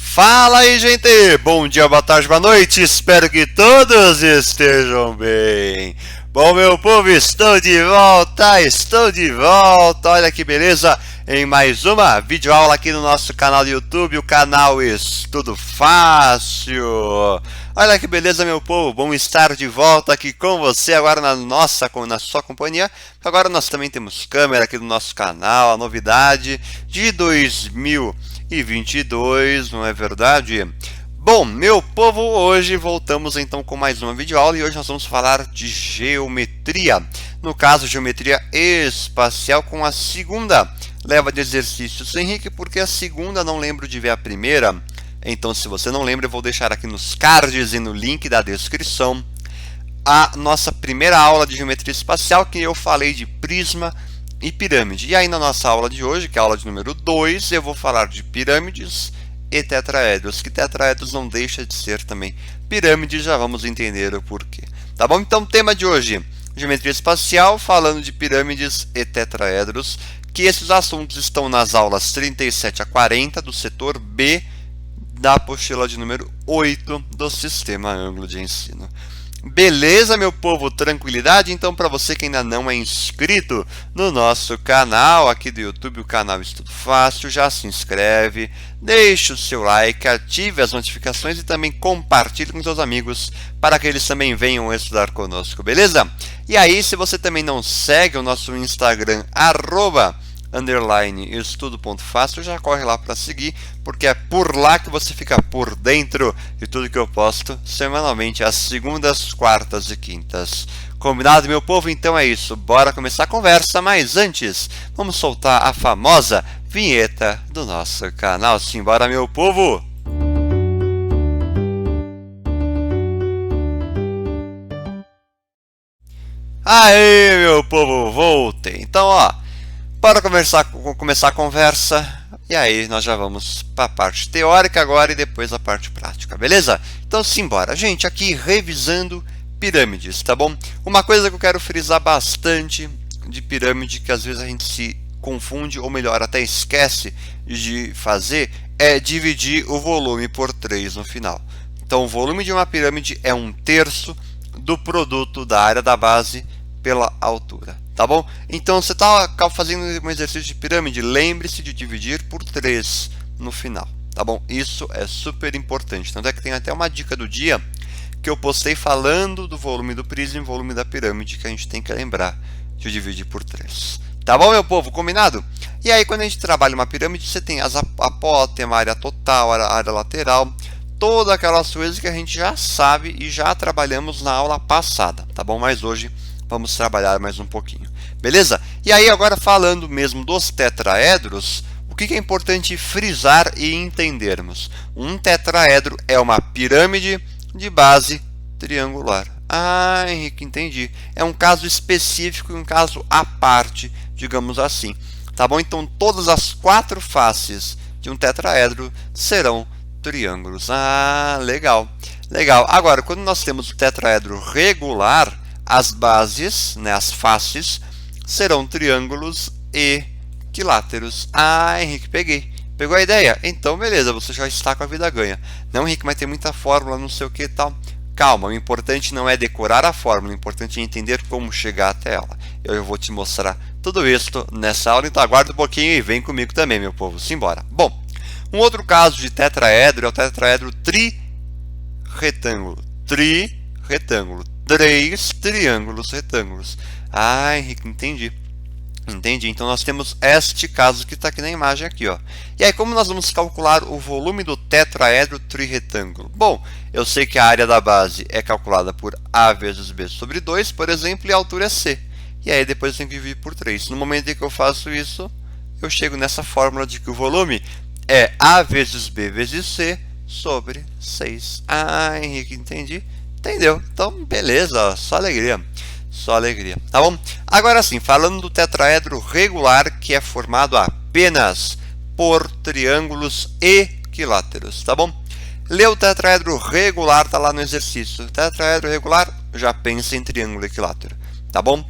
Fala aí, gente! Bom dia, boa tarde, boa noite. Espero que todos estejam bem. Bom, meu povo, estou de volta, Olha que beleza, em mais uma videoaula aqui no nosso canal do YouTube, o canal Estudo Fácil. Olha que beleza, meu povo, bom estar de volta aqui com você agora na sua companhia. Agora nós também temos câmera aqui no nosso canal, a novidade de 2022, não é verdade? Bom, meu povo, hoje voltamos então com mais uma videoaula e hoje nós vamos falar de geometria. No caso, geometria espacial com a segunda leva de exercícios, Henrique, porque a segunda não lembro de ver a primeira. Então, se você não lembra, eu vou deixar aqui nos cards e no link da descrição a nossa primeira aula de geometria espacial, que eu falei de prisma e pirâmide. E aí na nossa aula de hoje, que é a aula de número 2, eu vou falar de pirâmides e tetraedros, que tetraedros não deixa de ser também pirâmides, já vamos entender o porquê. Tá bom? Então, tema de hoje, geometria espacial, falando de pirâmides e tetraedros, que esses assuntos estão nas aulas 37 a 40 do setor B da apostila de número 8 do Sistema Ângulo de Ensino. Beleza, meu povo? Tranquilidade? Então, para você que ainda não é inscrito no nosso canal aqui do YouTube, o canal Estudo Fácil, já se inscreve, deixe o seu like, ative as notificações e também compartilhe com seus amigos para que eles também venham estudar conosco, beleza? E aí, se você também não segue o nosso Instagram, @estudo.fácil, já corre lá para seguir, porque é por lá que você fica por dentro de tudo que eu posto semanalmente, às segundas, quartas e quintas. Combinado, meu povo? Então é isso, bora começar a conversa, mas antes, vamos soltar a famosa vinheta do nosso canal. Simbora, meu povo! Aê, meu povo, voltei! Então, ó, para começar a conversa, e aí nós já vamos para a parte teórica agora e depois a parte prática, beleza? Então simbora. Gente, aqui revisando pirâmides, tá bom? Uma coisa que eu quero frisar bastante de pirâmide, que às vezes a gente se confunde, ou melhor, até esquece de fazer, é dividir o volume por 3 no final. Então o volume de uma pirâmide é 1/3 do produto da área da base pela altura. Tá bom? Então, você está fazendo um exercício de pirâmide, lembre-se de dividir por 3 no final. Tá bom? Isso é super importante. Tanto é que tem até uma dica do dia que eu postei falando do volume do prisma e volume da pirâmide, que a gente tem que lembrar de dividir por 3. Tá bom, meu povo? Combinado? E aí, quando a gente trabalha uma pirâmide, você tem as apótema, a área total, a área lateral, todas aquelas coisas que a gente já sabe e já trabalhamos na aula passada. Tá bom? Mas hoje vamos trabalhar mais um pouquinho, beleza? E aí agora falando mesmo dos tetraedros, o que é importante frisar e entendermos? Um tetraedro é uma pirâmide de base triangular. Ah, Henrique, entendi. É um caso específico, um caso à parte, digamos assim. Tá bom? Então todas as 4 faces de um tetraedro serão triângulos. Ah, legal. Legal. Agora, quando nós temos o tetraedro regular, as bases, né, as faces, serão triângulos equiláteros. Ah, Henrique, peguei. Pegou a ideia? Então, beleza, você já está com a vida ganha. Não, Henrique, mas tem muita fórmula, não sei o que e tal. Calma, o importante não é decorar a fórmula, o importante é entender como chegar até ela. Eu vou te mostrar tudo isso nessa aula, então aguarda um pouquinho e vem comigo também, meu povo. Simbora. Bom, um outro caso de tetraedro é o tetraedro trirretângulo. Trirretângulo. 3 triângulos retângulos. Ah, Henrique, entendi. Entendi. Então nós temos este caso que está aqui na imagem aqui, ó. E aí, como nós vamos calcular o volume do tetraedro trirretângulo? Bom, eu sei que a área da base é calculada por A vezes B sobre 2, por exemplo, e a altura é C. E aí depois eu tenho que dividir por 3. No momento em que eu faço isso, eu chego nessa fórmula de que o volume é A vezes B vezes C sobre 6. Ah, Henrique, entendi. Entendeu? Então, beleza, só alegria. Só alegria, tá bom? Agora sim, falando do tetraedro regular, que é formado apenas por triângulos equiláteros, tá bom? Lê o tetraedro regular, tá lá no exercício. Tetraedro regular, já pensa em triângulo equilátero, tá bom?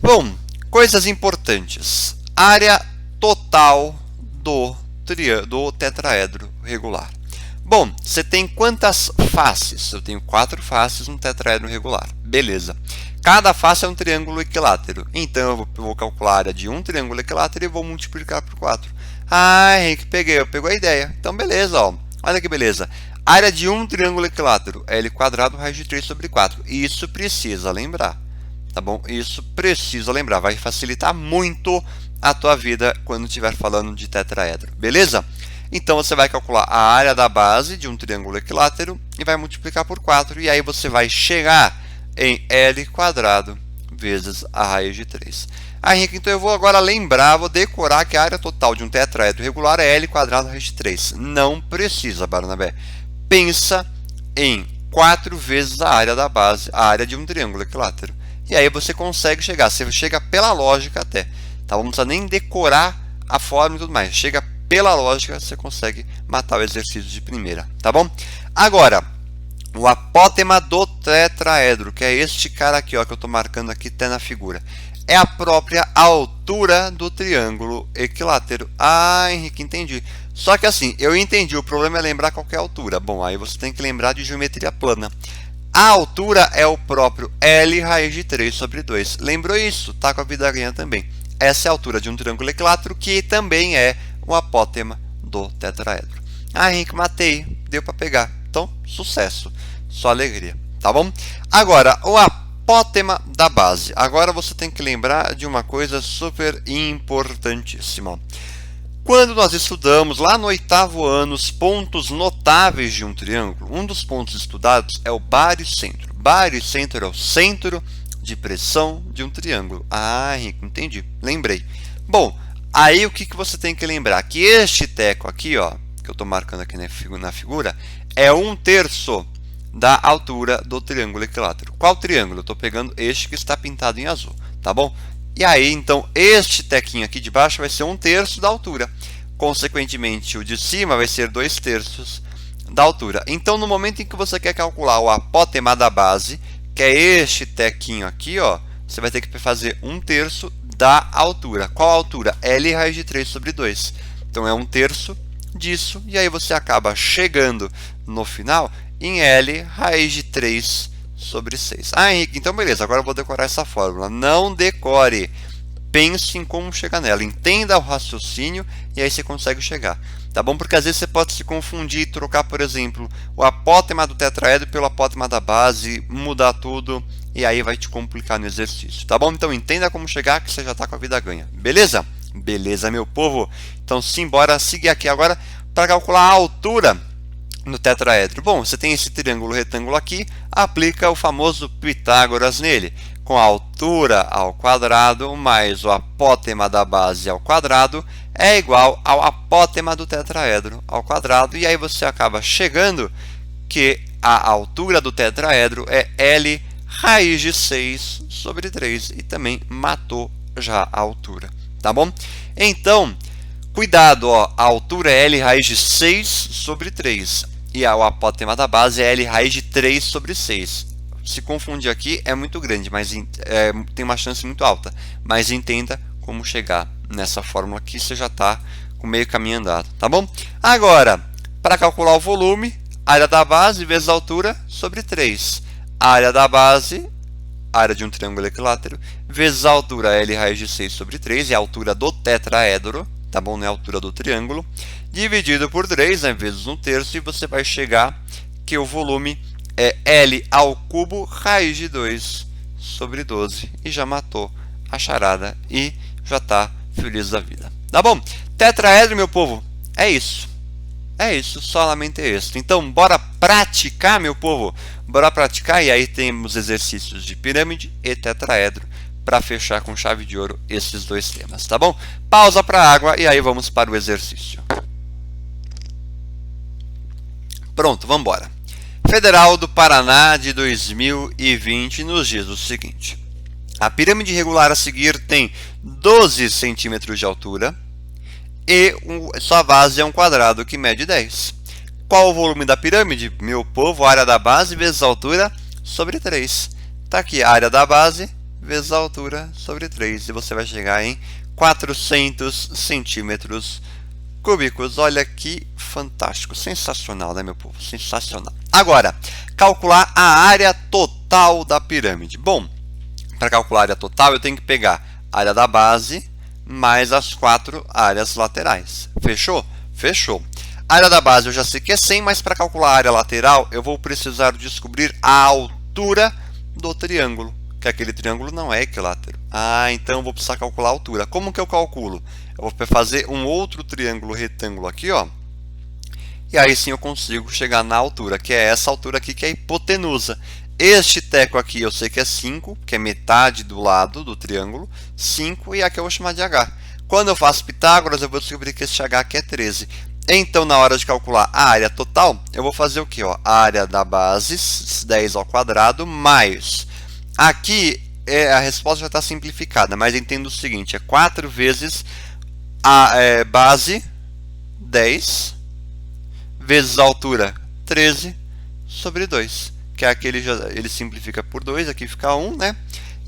Bom, coisas importantes. Área total do tetraedro regular. Bom, você tem quantas faces? Eu tenho 4 faces no tetraedro regular. Beleza. Cada face é um triângulo equilátero. Então eu vou calcular a área de um triângulo equilátero e vou multiplicar por 4. Ah, Henrique, pegou a ideia. Então beleza, ó. Olha que beleza. A área de um triângulo equilátero é L² raiz de 3 sobre 4. Isso precisa lembrar. Tá bom? Isso precisa lembrar. Vai facilitar muito a tua vida quando estiver falando de tetraedro. Beleza? Então você vai calcular a área da base de um triângulo equilátero e vai multiplicar por 4. E aí você vai chegar em L² vezes a raiz de 3. Ah, Henrique, então eu vou agora lembrar, vou decorar que a área total de um tetraedro regular é L² raiz de 3. Não precisa, Barnabé. Pensa em 4 vezes a área da base, a área de um triângulo equilátero. E aí você consegue chegar, você chega pela lógica até. Tá? Não precisa nem decorar a fórmula e tudo mais. Chega pela lógica, você consegue matar o exercício de primeira. Tá bom? Agora, o apótema do tetraedro, que é este cara aqui, ó, que eu estou marcando aqui até na figura. É a própria altura do triângulo equilátero. Ah, Henrique, entendi. Só que assim, eu entendi, o problema é lembrar qual que é a altura. Bom, aí você tem que lembrar de geometria plana. A altura é o próprio L raiz de 3 sobre 2. Lembrou isso? Tá com a vida ganha também. Essa é a altura de um triângulo equilátero, que também é o apótema do tetraedro. Ah, Henrique, matei. Deu para pegar. Então, sucesso. Só alegria. Tá bom? Agora, o apótema da base. Agora você tem que lembrar de uma coisa super importantíssima. Quando nós estudamos lá no 8º ano os pontos notáveis de um triângulo, um dos pontos estudados é o barycentro. Barycentro é o centro de pressão de um triângulo. Ah, Henrique, entendi. Lembrei. Bom, aí o que você tem que lembrar? Que este teco aqui, ó, que eu estou marcando aqui na figura, é 1/3 da altura do triângulo equilátero. Qual triângulo? Eu estou pegando este que está pintado em azul, tá bom? E aí, então, este tequinho aqui de baixo vai ser 1/3 da altura. Consequentemente, o de cima vai ser 2/3 da altura. Então, no momento em que você quer calcular o apótema da base, que é este tequinho aqui, ó, você vai ter que fazer 1/3 da altura. Qual a altura? L raiz de 3 sobre 2. Então, é 1/3 disso. E aí você acaba chegando no final em L raiz de 3 sobre 6. Ah, Henrique, então beleza, agora eu vou decorar essa fórmula. Não decore, pense em como chegar nela, entenda o raciocínio e aí você consegue chegar, tá bom? Porque às vezes você pode se confundir e trocar, por exemplo, o apótema do tetraedro pelo apótema da base, mudar tudo e aí vai te complicar no exercício, tá bom? Então entenda como chegar que você já está com a vida ganha, beleza? Beleza, meu povo? Então simbora seguir aqui agora para calcular a altura no tetraedro. Bom, você tem esse triângulo retângulo aqui, aplica o famoso Pitágoras nele, com a altura ao quadrado mais o apótema da base ao quadrado é igual ao apótema do tetraedro ao quadrado, e aí você acaba chegando que a altura do tetraedro é L raiz de 6 sobre 3, e também matou já a altura, tá bom? Então, cuidado, ó, a altura é L raiz de 6 sobre 3. E o apótema da base é L raiz de 3 sobre 6. Se confundir aqui é muito grande, mas tem uma chance muito alta. Mas entenda como chegar nessa fórmula aqui, você já está com meio caminho andado, tá bom? Agora, para calcular o volume, área da base vezes a altura sobre 3. Área da base, área de um triângulo equilátero, vezes a altura L raiz de 6 sobre 3, é a altura do tetraedro, tá bom? Não é a altura do triângulo, dividido por 3, né, vezes 1/3, e você vai chegar que o volume é L ao cubo raiz de 2 sobre 12. E já matou a charada e já está feliz da vida. Tá bom? Tetraedro, meu povo, é isso. É isso, solamente é isso. Então, bora praticar, meu povo. Bora praticar, e aí temos exercícios de pirâmide e tetraedro para fechar com chave de ouro esses dois temas, tá bom? Pausa para água e aí vamos para o exercício. Pronto, vamos embora. Federal do Paraná de 2020 nos diz o seguinte: a pirâmide regular a seguir tem 12 centímetros de altura e sua base é um quadrado que mede 10. Qual o volume da pirâmide? Meu povo, a área da base vezes a altura sobre 3. Está aqui a área da base vezes a altura sobre 3. E você vai chegar em 400 centímetros cúbicos. Olha que fantástico, sensacional, né, meu povo? Sensacional. Agora, calcular a área total da pirâmide. Bom, para calcular a área total, eu tenho que pegar a área da base mais as 4 áreas laterais. Fechou? Fechou. A área da base eu já sei que é 100, mas para calcular a área lateral, eu vou precisar descobrir a altura do triângulo, que aquele triângulo não é equilátero. Então eu vou precisar calcular a altura. Como que eu calculo? Eu vou fazer um outro triângulo retângulo aqui, ó. E aí sim eu consigo chegar na altura, que é essa altura aqui, que é a hipotenusa. Este teco aqui eu sei que é 5, que é metade do lado do triângulo, 5, e aqui eu vou chamar de h. Quando eu faço Pitágoras, eu vou descobrir que este h aqui é 13. Então, na hora de calcular a área total, eu vou fazer o que? A área da base, 10 ao quadrado, mais... Aqui, a resposta já está simplificada, mas entendo o seguinte, é 4 vezes a base, 10, vezes a altura, 13, sobre 2. Que é aquele, ele simplifica por 2, aqui fica 1, né?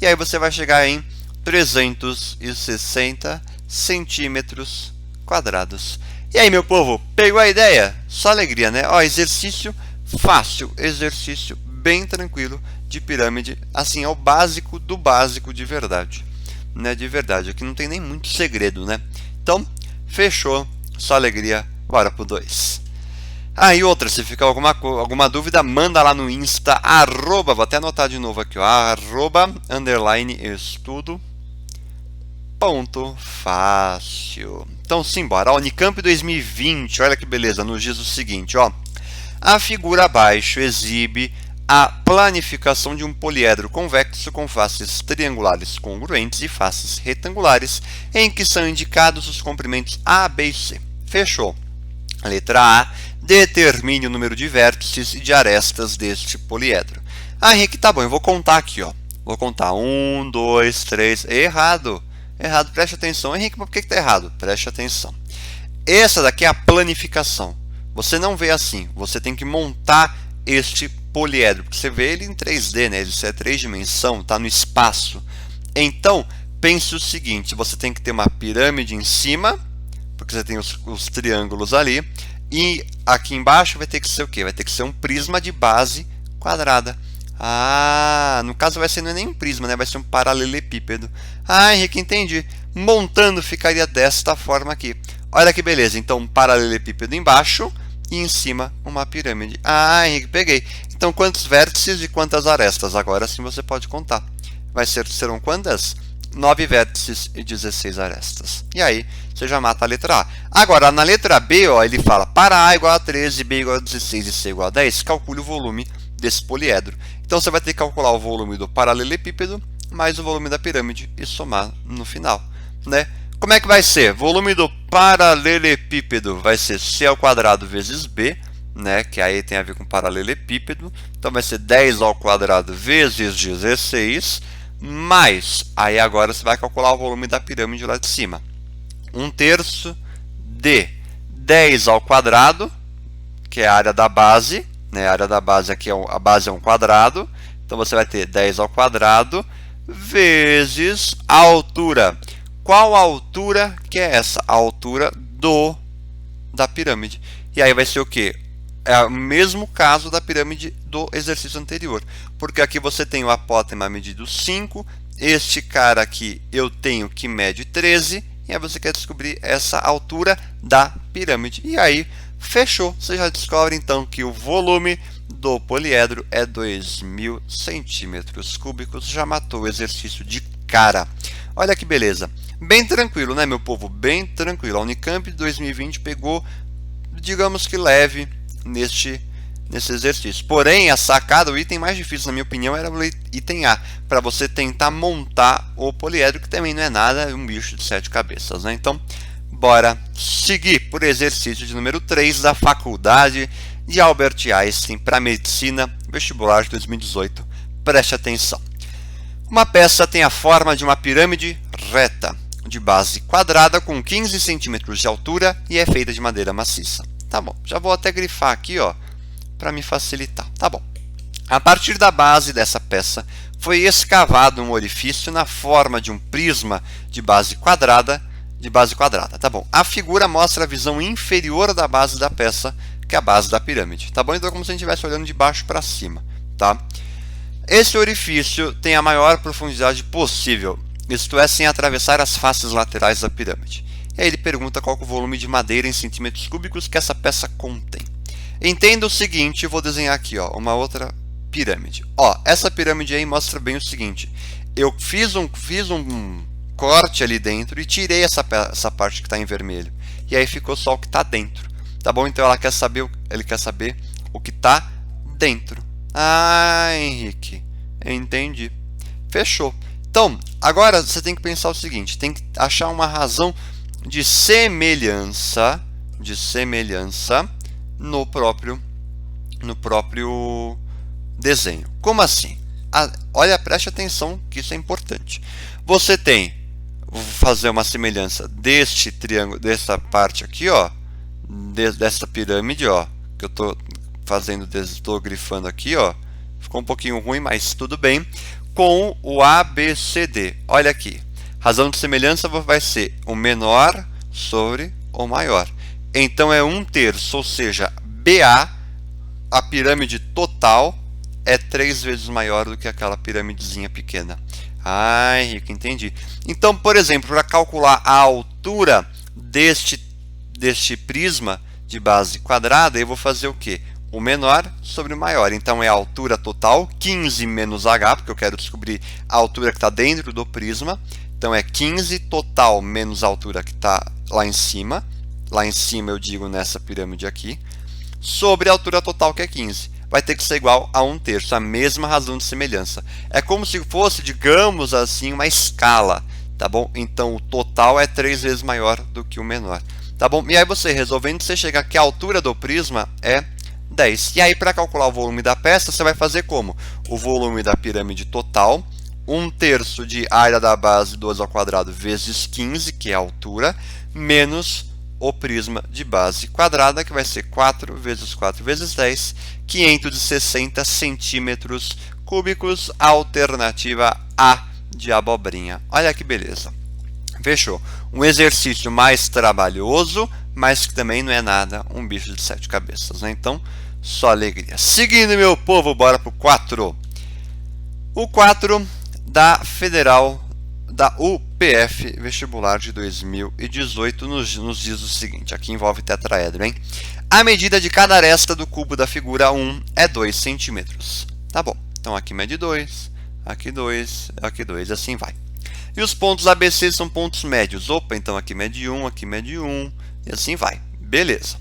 E aí você vai chegar em 360 centímetros quadrados. E aí, meu povo, pegou a ideia? Só alegria, né? Ó, exercício fácil, exercício bem tranquilo de pirâmide. Assim, é o básico do básico de verdade. Né? De verdade, aqui não tem nem muito segredo, né? Então, fechou, só alegria, bora pro 2. E outra, se ficar alguma dúvida, manda lá no Insta, @, vou até anotar de novo aqui, ó, @_estudo.fácil. Então, simbora. Unicamp 2020, olha que beleza, nos diz o seguinte, ó. A figura abaixo exibe a planificação de um poliedro convexo com faces triangulares congruentes e faces retangulares, em que são indicados os comprimentos A, B e C. Fechou. Letra A. Determine o número de vértices e de arestas deste poliedro. Henrique, tá bom, eu vou contar aqui, ó. Vou contar 1, 2, 3. Errado. Errado, preste atenção. Henrique, mas por que está errado? Preste atenção. Essa daqui é a planificação. Você não vê assim. Você tem que montar este poliedro. Porque você vê ele em 3D, né? Ele é 3 dimensões, está no espaço. Então, pense o seguinte. Você tem que ter uma pirâmide em cima, porque você tem os triângulos ali. E aqui embaixo vai ter que ser o quê? Vai ter que ser um prisma de base quadrada. No caso vai ser não é nem um prisma, né? Vai ser um paralelepípedo. Henrique, entendi. Montando ficaria desta forma aqui. Olha que beleza. Então, um paralelepípedo embaixo e em cima uma pirâmide. Henrique, peguei. Então, quantos vértices e quantas arestas? Agora sim você pode contar. Serão quantas? 9 vértices e 16 arestas. E aí, você já mata a letra A. Agora, na letra B, ó, ele fala, para A igual a 13, B igual a 16 e C igual a 10, calcule o volume desse poliedro. Então, você vai ter que calcular o volume do paralelepípedo mais o volume da pirâmide e somar no final, né? Como é que vai ser? Volume do paralelepípedo vai ser C ao quadrado vezes B, né? Que aí tem a ver com paralelepípedo. Então, vai ser 10 ao quadrado vezes 16, mais, aí agora você vai calcular o volume da pirâmide lá de cima. 1/3 de 10 ao quadrado, que é a área da base, né? A área da base aqui, a base é um quadrado. Então, você vai ter 10 ao quadrado vezes a altura. Qual a altura que é essa? A altura da pirâmide. E aí vai ser o quê? É o mesmo caso da pirâmide do exercício anterior. Porque aqui você tem o apótema medido 5. Este cara aqui eu tenho que mede 13. E aí você quer descobrir essa altura da pirâmide. E aí, fechou. Você já descobre então que o volume do poliedro é 2.000 centímetros cúbicos. Já matou o exercício de cara. Olha que beleza. Bem tranquilo, né, meu povo? Bem tranquilo. A Unicamp 2020 pegou, digamos que leve, nesse exercício. Porém, a sacada, o item mais difícil, na minha opinião, era o item A, para você tentar montar o poliedro, que também não é nada, é um bicho de 7 cabeças, né? Então, bora seguir por exercício de número 3 da Faculdade de Albert Einstein para Medicina, vestibular de 2018. Preste atenção. Uma peça tem a forma de uma pirâmide reta, de base quadrada, com 15 centímetros de altura e é feita de madeira maciça. Tá bom, já vou até grifar aqui, ó, para me facilitar. Tá bom. A partir da base dessa peça, foi escavado um orifício na forma de um prisma de base quadrada, de base quadrada, tá bom? A figura mostra a visão inferior da base da peça, que é a base da pirâmide, tá bom? Então é como se a gente estivesse olhando de baixo para cima, tá? Esse orifício tem a maior profundidade possível, isto é, sem atravessar as faces laterais da pirâmide. E aí ele pergunta qual é o volume de madeira em centímetros cúbicos que essa peça contém. Entenda o seguinte, eu vou desenhar aqui, ó, uma outra pirâmide. Ó, essa pirâmide aí mostra bem o seguinte, eu fiz um corte ali dentro e tirei essa parte que está em vermelho. E aí ficou só o que está dentro. Tá bom? Então ele quer saber o que está dentro. Ah, Henrique, entendi. Fechou. Então, agora você tem que pensar o seguinte, tem que achar uma razão de semelhança no próprio desenho. Como assim? Olha, preste atenção que isso é importante. Você tem, vou fazer uma semelhança deste triângulo, dessa parte aqui, ó, dessa pirâmide, ó, que eu estou fazendo, estou grifando aqui, ó, ficou um pouquinho ruim, mas tudo bem, com o ABCD. Olha aqui, razão de semelhança vai ser o menor sobre o maior. Então é 1/3, ou seja, BA, a pirâmide total, é 3 vezes maior do que aquela piramidezinha pequena. Ah, Henrique, entendi. Então, por exemplo, para calcular a altura deste prisma de base quadrada, eu vou fazer o quê? O menor sobre o maior. Então, é a altura total, 15 menos h, porque eu quero descobrir a altura que está dentro do prisma. Então, é 15 total menos a altura que está lá em cima. Lá em cima eu digo nessa pirâmide aqui. Sobre a altura total, que é 15. Vai ter que ser igual a 1/3, a mesma razão de semelhança. É como se fosse, digamos assim, uma escala, tá bom? Então o total é 3 vezes maior do que o menor, tá bom? E aí você resolvendo, você chega que a altura do prisma é 10. E aí para calcular o volume da peça, você vai fazer como? O volume da pirâmide total, 1/3 de área da base 2 ao quadrado vezes 15, que é a altura, menos o prisma de base quadrada, que vai ser 4 vezes 4 vezes 10, 560 centímetros cúbicos, alternativa A de abobrinha. Olha que beleza. Fechou. Um exercício mais trabalhoso, mas que também não é nada um bicho de 7 cabeças, né? Então, só alegria. Seguindo, meu povo, bora pro 4. O 4 da Federal da UPF vestibular de 2018 nos diz o seguinte, aqui envolve tetraedro, hein? A medida de cada aresta do cubo da figura 1 é 2 centímetros. Tá bom, então aqui mede 2, aqui 2, aqui 2, assim vai. E os pontos ABC são pontos médios. Opa, então aqui mede 1, aqui mede 1, e assim vai. Beleza.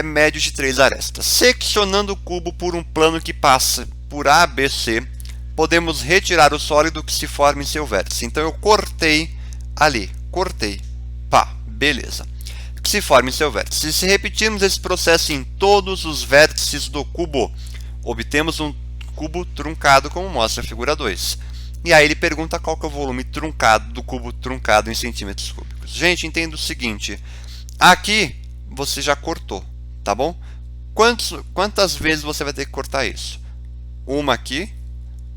Médio de 3 arestas. Seccionando o cubo por um plano que passa por ABC, podemos retirar o sólido que se forma em seu vértice. Então eu cortei ali, pá, beleza. Que se forma em seu vértice. E se repetirmos esse processo em todos os vértices do cubo, obtemos um cubo truncado, como mostra a figura 2. E aí ele pergunta qual que é o volume truncado do cubo truncado em centímetros cúbicos. Gente, entenda o seguinte, aqui você já cortou, tá bom? Quantas vezes você vai ter que cortar isso? Uma aqui,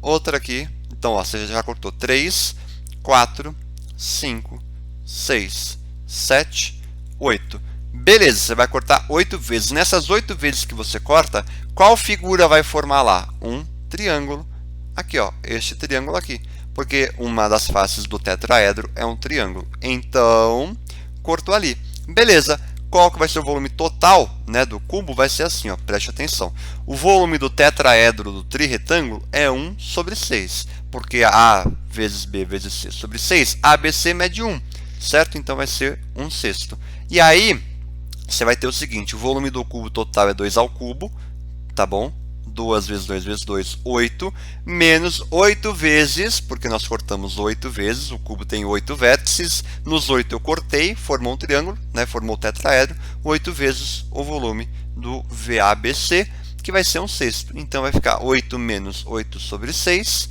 outra aqui, então ó, você já cortou 3, 4, 5, 6, 7, 8. Beleza, você vai cortar 8 vezes. Nessas 8 vezes que você corta, qual figura vai formar lá? Um triângulo. Aqui, ó, este triângulo aqui. Porque uma das faces do tetraedro é um triângulo. Então, cortou ali. Beleza. Qual que vai ser o volume total, né, do cubo? Vai ser assim, ó, preste atenção. O volume do tetraedro do trirretângulo é 1 sobre 6. Porque A vezes B vezes C sobre 6, ABC mede 1, certo? Então vai ser 1/6. E aí, você vai ter o seguinte, o volume do cubo total é 2 ao cubo, tá bom? 2 vezes 2 vezes 2, 8, menos 8 vezes, porque nós cortamos 8 vezes, o cubo tem 8 vértices, nos 8 eu cortei, formou um triângulo, né, formou o tetraedro, 8 vezes o volume do VABC, que vai ser 1/6. Então vai ficar 8 menos 8 sobre 6,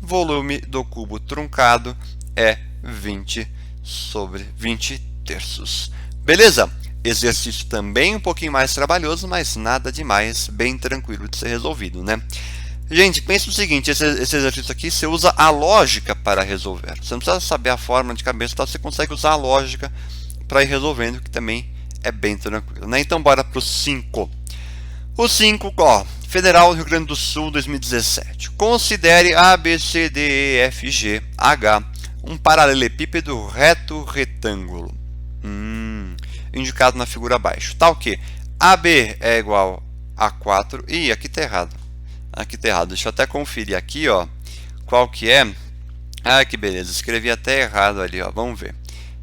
volume do cubo truncado é 20 sobre 20/3. Beleza? Exercício também um pouquinho mais trabalhoso, mas nada demais, bem tranquilo de ser resolvido, né? Gente, pense no seguinte, esse exercício aqui você usa a lógica para resolver. Você não precisa saber a fórmula de cabeça, tá? Você consegue usar a lógica para ir resolvendo, que também é bem tranquilo, né? Então bora para o 5. O 5, ó, Federal Rio Grande do Sul 2017. Considere A, B, C, D, E, F, G, H um paralelepípedo reto retângulo. Indicado na figura abaixo. Tá o que? AB é igual a 4. Ih, aqui tá errado. Aqui tá errado. Deixa eu até conferir aqui, ó. Qual que é? Ah, que beleza. Escrevi até errado ali, ó. Vamos ver.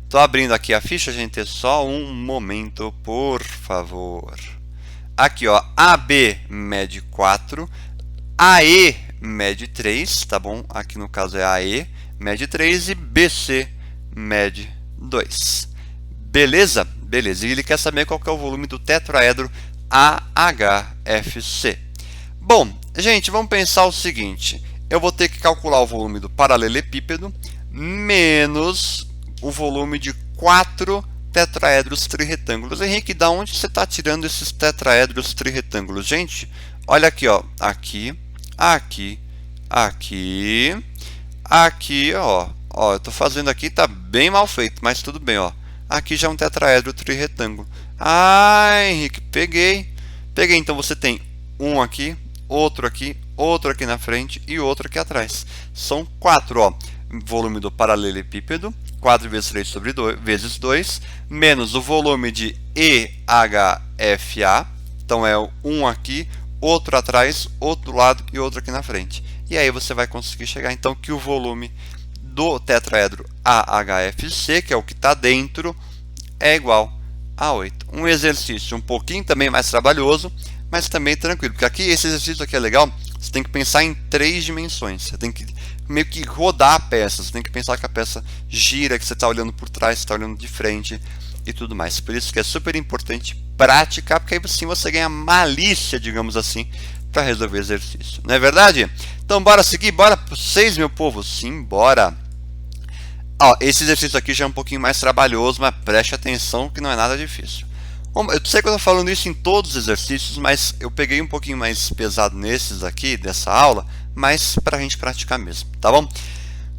Tô abrindo aqui a ficha, gente. Só um momento, por favor. Aqui, ó. AB mede 4. AE mede 3, tá bom? Aqui no caso é AE mede 3 e BC mede 2. Beleza? Beleza. E ele quer saber qual que é o volume do tetraedro AHFC. Bom, gente, vamos pensar o seguinte. Eu vou ter que calcular o volume do paralelepípedo menos o volume de 4 tetraedros trirretângulos. Henrique, da onde você está tirando esses tetraedros trirretângulos? Gente, olha aqui, ó. Aqui, aqui, aqui, aqui, ó. Ó, eu estou fazendo aqui, tá bem mal feito, mas tudo bem, ó. Aqui já é um tetraedro trirretângulo. Ah, Henrique, peguei. Peguei, então você tem um aqui, outro aqui na frente e outro aqui atrás. São 4, ó. Volume do paralelepípedo, 4 vezes 3 sobre 2, vezes 2, menos o volume de EHFA. Então é um aqui, outro atrás, outro lado e outro aqui na frente. E aí você vai conseguir chegar então que o volume do tetraedro AHFC, que é o que está dentro, é igual a 8. Um exercício um pouquinho também mais trabalhoso, mas também tranquilo, porque aqui esse exercício aqui é legal. Você tem que pensar em 3 dimensões. Você tem que meio que rodar a peça. Você tem que pensar que a peça gira, que você está olhando por trás, você está olhando de frente e tudo mais. Por isso que é super importante praticar, porque aí sim você ganha malícia, digamos assim, para resolver exercício. Não é verdade? Então bora seguir, bora para 6, meu povo. Sim, bora. Ó, esse exercício aqui já é um pouquinho mais trabalhoso, mas preste atenção que não é nada difícil. Eu sei que eu estou falando isso em todos os exercícios, mas eu peguei um pouquinho mais pesado nesses aqui, dessa aula, mas para a gente praticar mesmo, tá bom?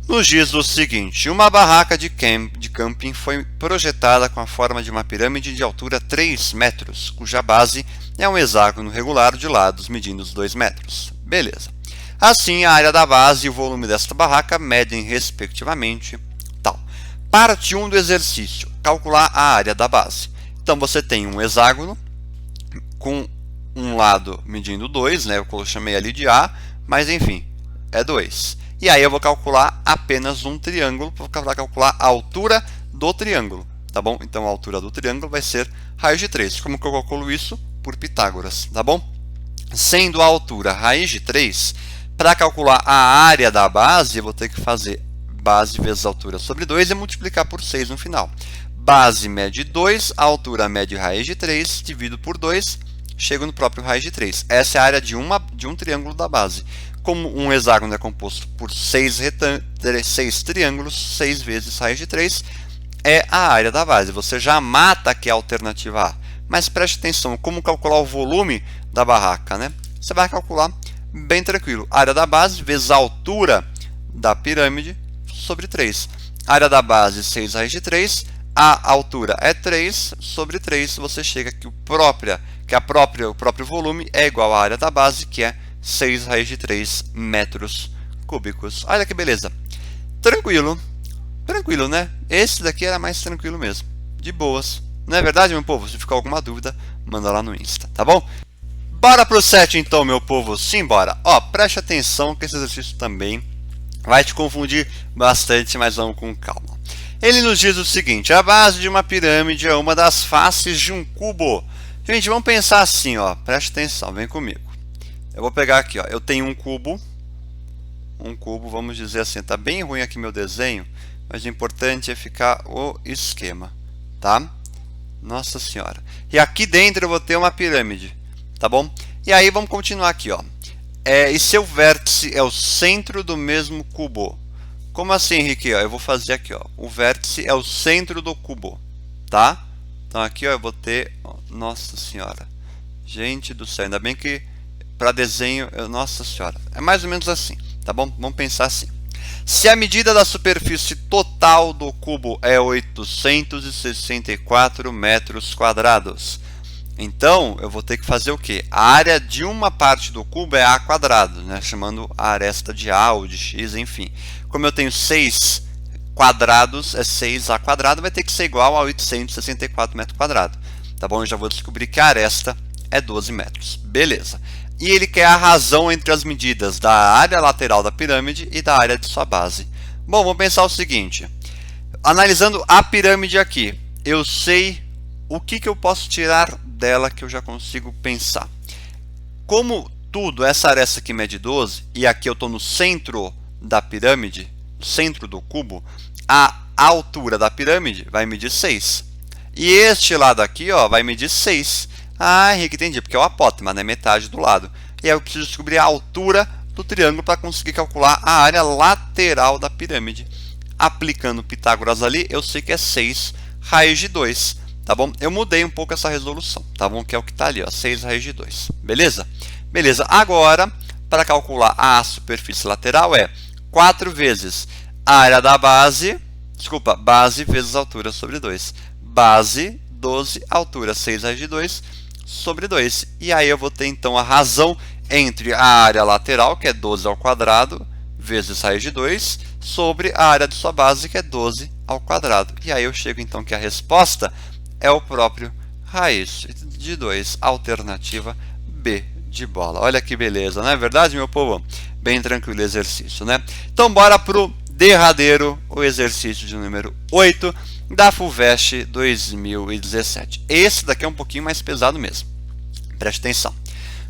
Nos diz o seguinte: uma barraca de camping foi projetada com a forma de uma pirâmide de altura 3 metros, cuja base é um hexágono regular de lados medindo 2 metros. Beleza. Assim, a área da base e o volume desta barraca medem respectivamente tal. Parte 1 do exercício: calcular a área da base. Então você tem um hexágono com um lado medindo 2, né? Eu chamei ali de A, mas enfim, é 2. E aí eu vou calcular apenas um triângulo, para calcular a altura do triângulo, tá bom? Então a altura do triângulo vai ser raiz de 3. Como que eu calculo isso? Por Pitágoras, tá bom? Sendo a altura raiz de 3, para calcular a área da base, eu vou ter que fazer base vezes altura sobre 2 e multiplicar por 6 no final. Base mede 2, a altura mede raiz de 3, divido por 2, chego no próprio raiz de 3. Essa é a área de um triângulo da base. Como um hexágono é composto por 6 triângulos, 6 vezes raiz de 3 é a área da base. Você já mata aqui a alternativa A. Mas preste atenção, como calcular o volume da barraca, né? Você vai calcular bem tranquilo. Área da base vezes a altura da pirâmide sobre 3. Área da base, 6 raiz de 3. A altura é 3 sobre 3. Você chega que o próprio volume é igual à área da base, que é 6 raiz de 3 metros cúbicos. Olha que beleza. Tranquilo. Tranquilo, né? Esse daqui era mais tranquilo mesmo. De boas. Não é verdade, meu povo? Se ficar alguma dúvida, manda lá no Insta, tá bom? Bora pro 7 então, meu povo. Simbora. Ó, preste atenção que esse exercício também vai te confundir bastante, mas vamos com calma. Ele nos diz o seguinte: a base de uma pirâmide é uma das faces de um cubo. Gente, vamos pensar assim, ó. Preste atenção, vem comigo. Eu vou pegar aqui, ó. Eu tenho um cubo, vamos dizer assim. Tá bem ruim aqui meu desenho, mas o importante é ficar o esquema, tá? Nossa senhora. E aqui dentro eu vou ter uma pirâmide, tá bom? E aí vamos continuar aqui, ó. E seu vértice é o centro do mesmo cubo. Como assim, Henrique? Eu vou fazer aqui, ó. O vértice é o centro do cubo, tá? Então aqui, ó, eu vou ter... Nossa senhora. Gente do céu, ainda bem que para desenho, nossa senhora, é mais ou menos assim, tá bom? Vamos pensar assim. Se a medida da superfície total do cubo é 864 metros quadrados, então eu vou ter que fazer o quê? A área de uma parte do cubo é A quadrado, né? Chamando a aresta de A ou de X, enfim. Como eu tenho 6 quadrados, é 6A quadrado, vai ter que ser igual a 864 metros quadrados. Tá bom? Eu já vou descobrir que a aresta é 12 metros. Beleza. E ele quer a razão entre as medidas da área lateral da pirâmide e da área de sua base. Bom, vamos pensar o seguinte. Analisando a pirâmide aqui, eu sei o que eu posso tirar dela que eu já consigo pensar. Como tudo, essa aresta aqui mede 12, e aqui eu estou no centro da pirâmide, no centro do cubo, a altura da pirâmide vai medir 6. E este lado aqui, ó, vai medir 6. Ah, Henrique, entendi, porque é o apótema, né? Metade do lado. E aí eu preciso descobrir a altura do triângulo para conseguir calcular a área lateral da pirâmide. Aplicando Pitágoras ali, eu sei que é 6 raiz de 2, tá bom? Eu mudei um pouco essa resolução, tá bom? Que é o que está ali, ó, 6 raiz de 2, beleza? Beleza, agora, para calcular a superfície lateral é 4 vezes a área da base, desculpa, base vezes altura sobre 2. Base, 12, altura 6 raiz de 2 sobre 2. E aí eu vou ter então a razão entre a área lateral, que é 12 ao quadrado, vezes raiz de 2, sobre a área de sua base, que é 12 ao quadrado. E aí eu chego então que a resposta é o próprio raiz de 2, alternativa B de bola. Olha que beleza, não é verdade, meu povo? Bem tranquilo o exercício, né? Então bora pro derradeiro, o exercício de número 8 da FUVEST 2017. Esse daqui é um pouquinho mais pesado mesmo. Preste atenção.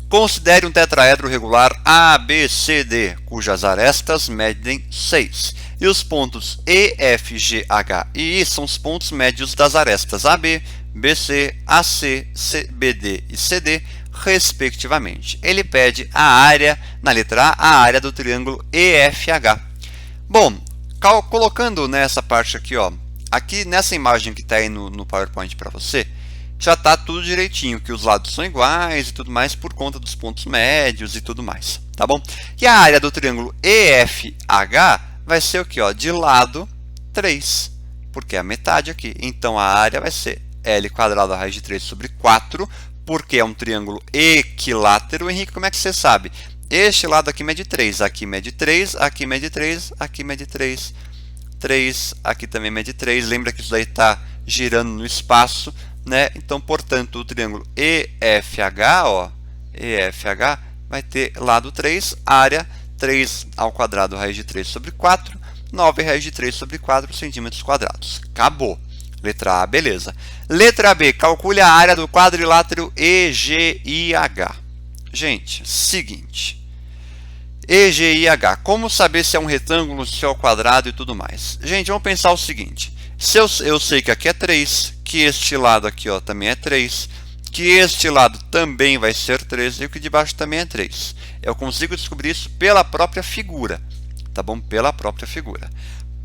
Considere um tetraedro regular ABCD, cujas arestas medem 6. E os pontos E, F, G, H e I são os pontos médios das arestas AB, BC, AC, BD e CD, respectivamente. Ele pede a área, na letra A área do triângulo EFH. Bom, colocando nessa parte aqui, ó, aqui nessa imagem que está aí no PowerPoint para você, já está tudo direitinho, que os lados são iguais e tudo mais por conta dos pontos médios e tudo mais, tá bom? E a área do triângulo EFH vai ser o que, ó, de lado 3, porque é a metade aqui. Então a área vai ser L quadrado raiz de 3 sobre 4, porque é um triângulo equilátero. Henrique, como é que você sabe? Este lado aqui mede 3, aqui mede 3, aqui mede 3, aqui mede 3, 3, aqui também mede 3. Lembra que isso daí está girando no espaço, né? Então, portanto, o triângulo EFH, ó, EFH vai ter lado 3, área 3 ao quadrado raiz de 3 sobre 4, 9 raiz de 3 sobre 4 centímetros quadrados. Acabou. Letra A, beleza. Letra B, calcule a área do quadrilátero EGIH. Gente, seguinte. EGIH, como saber se é um retângulo, se é um quadrado e tudo mais? Gente, vamos pensar o seguinte. Se eu sei que aqui é 3, que este lado aqui, ó, também é 3, que este lado também vai ser 3 e o que de baixo também é 3. Eu consigo descobrir isso pela própria figura, tá bom? Pela própria figura.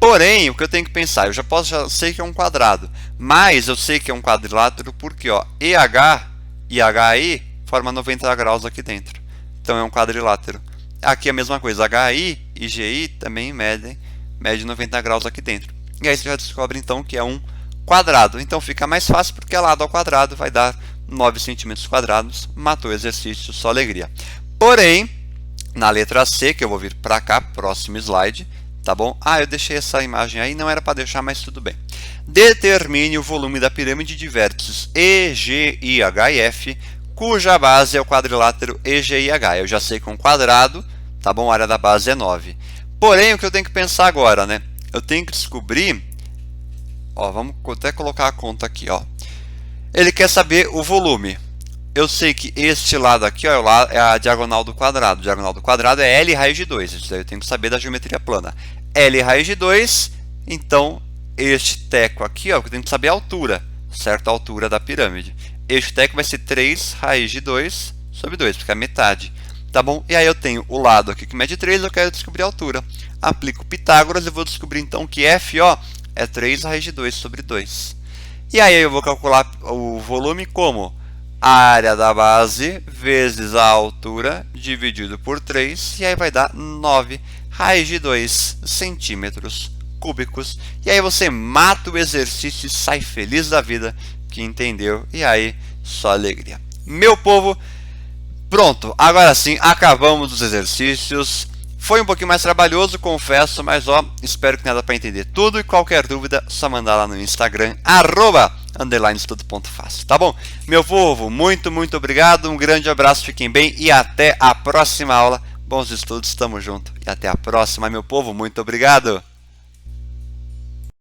Porém, o que eu tenho que pensar, eu já sei que é um quadrado, mas eu sei que é um quadrilátero porque, ó, EH e HI formam 90 graus aqui dentro. Então é um quadrilátero. Aqui é a mesma coisa, HI e GI também medem 90 graus aqui dentro. E aí você já descobre então que é um quadrado. Então fica mais fácil porque lado ao quadrado vai dar 9 centímetros quadrados. Matou o exercício, só alegria. Porém, na letra C, que eu vou vir para cá, próximo slide, tá bom? Ah, eu deixei essa imagem aí, não era para deixar, mas tudo bem. Determine o volume da pirâmide de vértices E, G, I, H e F, cuja base é o quadrilátero EGIH. Eu já sei que é um quadrado, tá bom? A área da base é 9. Porém, o que eu tenho que pensar agora, né? Eu tenho que descobrir, ó, vamos até colocar a conta aqui, ó. Ele quer saber o volume. Eu sei que este lado aqui, ó, é a diagonal do quadrado. A diagonal do quadrado é L raiz de 2. Isso daí eu tenho que saber da geometria plana. L raiz de 2, então este teco aqui, ó, eu tenho que saber a altura, certo? A altura da pirâmide. Este teco vai ser 3 raiz de 2 sobre 2, porque é a metade. Tá bom? E aí eu tenho o lado aqui que mede 3, eu quero descobrir a altura. Aplico Pitágoras e vou descobrir então que F, ó, é 3 raiz de 2 sobre 2. E aí eu vou calcular o volume como? a área da base vezes a altura dividido por 3, e aí vai dar 9 raiz de 2 centímetros cúbicos. E aí você mata o exercício e sai feliz da vida, que entendeu, e aí só alegria. Meu povo, pronto, agora sim, acabamos os exercícios. Foi um pouquinho mais trabalhoso, confesso, mas ó, espero que tenha dado para entender tudo, e qualquer dúvida, só mandar lá no Instagram, @estudo.fácil, tá bom? Meu povo, muito obrigado, um grande abraço, fiquem bem e até a próxima aula. Bons estudos, tamo junto e até a próxima, meu povo, muito obrigado!